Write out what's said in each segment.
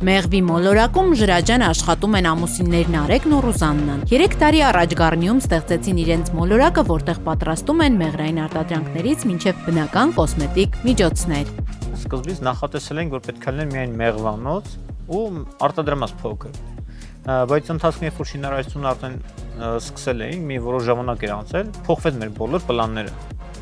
Մեղվի մոլորակում ջրաջան աշխատում են ամուսիններն Արեգն ու Ռուզաննան։ 3 տարի առաջ Գառնիում ստեղծեցին իրենց մոլորակը, որտեղ պատրաստում են մեղրային արտադրանքներից մինչև բնական կոսմետիկ միջոցներ։ Սկզբից նախատեսել ենք, որ պետք է լինեն միայն մեղվանոց ու արտադրամաս փոքր։ Բայց ընթացքում երբ որ շինարարությունը արդեն սկսել էինք, մի որոշ ժամանակ էր անցել, փոխվեց մեր բոլոր պլանները,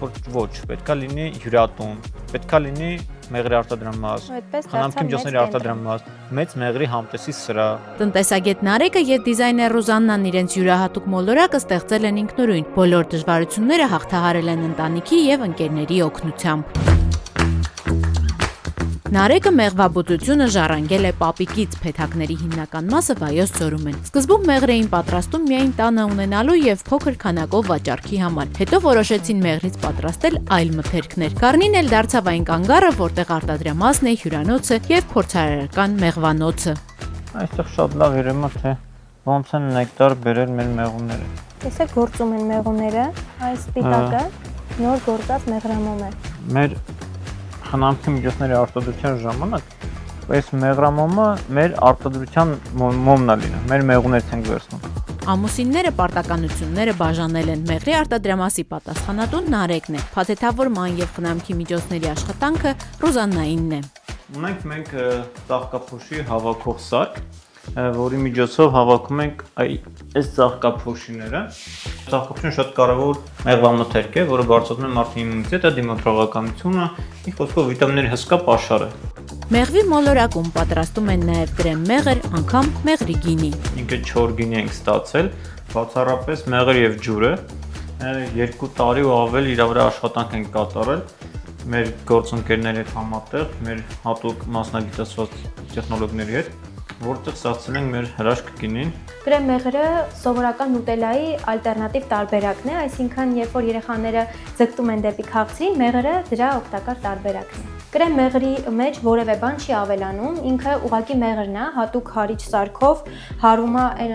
որ ոչ, պետք է լինի հյուրատուն, պետք է լինի մեղրի արտադրամաս, խնամքի միջոցների արտադրամաս, մեծ մեղրի համտեսի սրահ։ Տնտեսագետ Արեգը եւ դիզայներ Ռուզաննան իրենց յուրահատուկ մոլորակը ստեղծել են ինքնուրույն։ Բոլոր դժվարությունները հաղթահարել են ընտանիքի եւ ընկերների օգնությամբ։ Արեգը մեղվաբուծությունը ժառանգել է պապիկից, փեթակների հիմնական մասը Վայոց ձորում են։ Սկզբում մեղր էին պատրաստում միայն տանը ունենալու եւ փոքր քանակով վաճառքի համար։ Հետո որոշեցին մեղրից պատրաստել այլ մթերքներ։ Գառնին էլ դարձավ այն կանգառը, որտեղ արտադրամասն է, հյուրանոցը եւ փորձարարական մեղվանոցը։ Այստեղ շատ լավ երևում է, թե ոնց են նեկտար բերել մեր մեղուները։ Տեսեք, գործում են մեղուները, այս սպիտակը նոր գործած մեղրամոմ է։ Մեր խնամքի միջոցների արտադրության ժամանակ այս մեղրամոմը մեր արտադրության մոմն է լինում, մեր մեղուներից ենք վերցնում։ Ամուսինները պարտականությունները բաժանել են։ Մեղրի արտադրամասի պատասխանատուն Արեգն է։ Փաթեթավորման եւ խնամքի միջոցների աշխատանքը Ռուզաննայինն է։ Ունենք մենք ծաղկափոշի հավաքող սարք, որի միջոցով հավաքում ենք այս ծաղկափոշիները։ Ծաղկափոշին շատ կարևոր մեղվամթերք է, որը բարձրացնում է մարդու իմունիտետը, դիմադրողականությունը, մի խոսքով վիտամինների հսկա պաշար է։ Մեղվի մոլորակում պատրաստում են նաև կրեմ մեղր, անգամ մեղրի գինի։ Ինքը 4 գինի ենք ստացել, բացառապես մեղր եւ ջուրը 2 տարի ու ավել իր վրա աշխատանք ենք կատարել մեր գործընկերների հետ համատեղ, մեր հատուկ մասնագիտացված տեխնոլոգների հետ, որտեղ ստացել ենք մեր հրաշք գինին։ Կրեմ մեղրը սովորական նուտելայի ալտերնատիվ տարբերակն է, այսինքն երբ որ երեխաները ձգտում են դեպի քաղցի, մեղրը դրա օգտակար տարբերակն է։ Կրեմ մեղրի մեջ որևէ բան չի ավելանում, ինքը ուղղակի մեղրն է, հատուկ հարիչ սարքով հարում է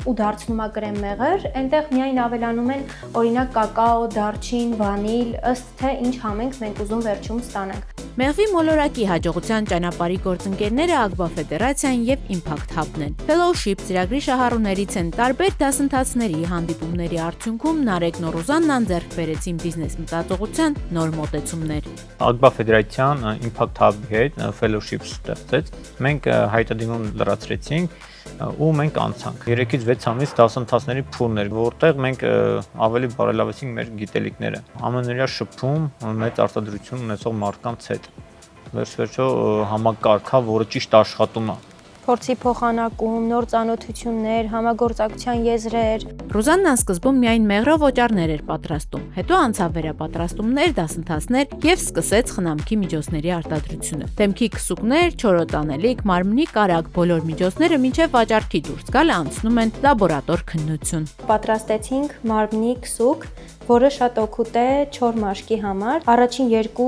ու դարձնում է կրեմ մեղր, այնտեղ միայն ավելանում են օրինակ կակաո, դարչին, վանիլ, ըստ թե ինչ համենք մենք ուզում վերջում ստանանք։ Մեղվի մոլորակի հաջողության ճանապարհի գործընկերները Ագբա ֆեդերացիան եւ Impact Hub-ն են։ Fellowship ծրագրի շահառուներից են տարբեր դասընթացների հանդիպումների արդյունքում Արեգն ու Ռուզաննան ձեռք բերեցին բիզնես մտածողության նոր մոտեցումներ։ Ագբա ֆեդերացիան Impact Hub-ի հետ Fellowship ստեղծեց։ Մենք հայտարարություն լրացրեցինք ու մենք անցանք 3-ից 6 ամիս դասընթացների փուլներ, որտեղ մենք ավելի բարելավեցինք մեր գիտելիքները։ Ամենօրյա շփում մեծ արտադրություն ունեցող մարդկանց հետ։ Վերջո համակարգա, որը ճիշտ աշխատում է։ Փորձի փոխանակում, նոր ծանոթություններ, համագործակցության եզրեր։ Ռուզաննան սկզբում միայն մեղրով օճառներ էր պատրաստում, հետո անցավ վերապատրաստումներ, դասընթացներ եւ սկսեց խնամքի միջոցների արտադրությունը։ Դեմքի քսուկներ, չորոտանելիք, մարմնի կարագ բոլոր միջոցները մինչև վաճառքի դուրս գալը անցնում են լաբորատոր քննություն։ Պատրաստեցինք մարմնի քսուկ, որը շատ օգուտ է չոր մաշկի համար։ Առաջին 2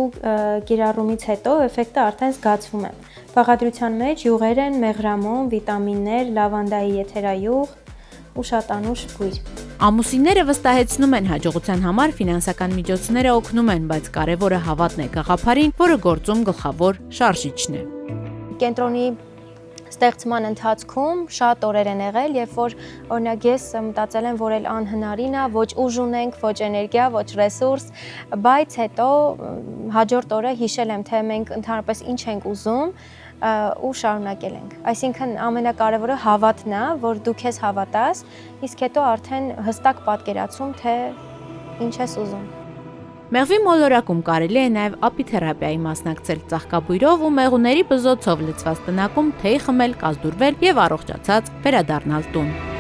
կիրառումից հետո էֆեկտը արդեն զգացվում է։ Բաղադրության մեջ յուղեր են, մեղրամոմ, վիտամիններ, լավանդայի եթերայուղ ու շատ անուշ բույր։ Ամուսինները վստահեցնում են հաջողության համար ֆինանսական միջոցները օգնում են, բայց կարևորը հավատն է գաղափարին, որը գործում գլխավոր շարժիչն է։ Կենտրոնի ստեղծման ընթացքում շատ օրեր են եղել, երբ որ օրինակ ես մտածել եմ, որ էլ անհնարին է, ոչ ուժ ունենք, ոչ էներգիա, ոչ ռեսուրս, բայց հետո հաջորդ օրը հիշել եմ, թե մենք ընդհանրապես ինչ ենք ուզում ու շարունակել ենք։ Այսինքն ամենակարևորը հավատն է, որ դու քեզ հավատաս, իսկ հետո արդեն հստակ պատկերացում, թե ինչ ես ուզում։ Մեղվի մոլորակում կարելի է նաև ապիթերապիայի մասնակցել ծաղկաբույրով ու մեղուների բզոցով լցված տնակում թեյ խմել, կազդուրվել եւ առողջացած վերադառնալ տուն։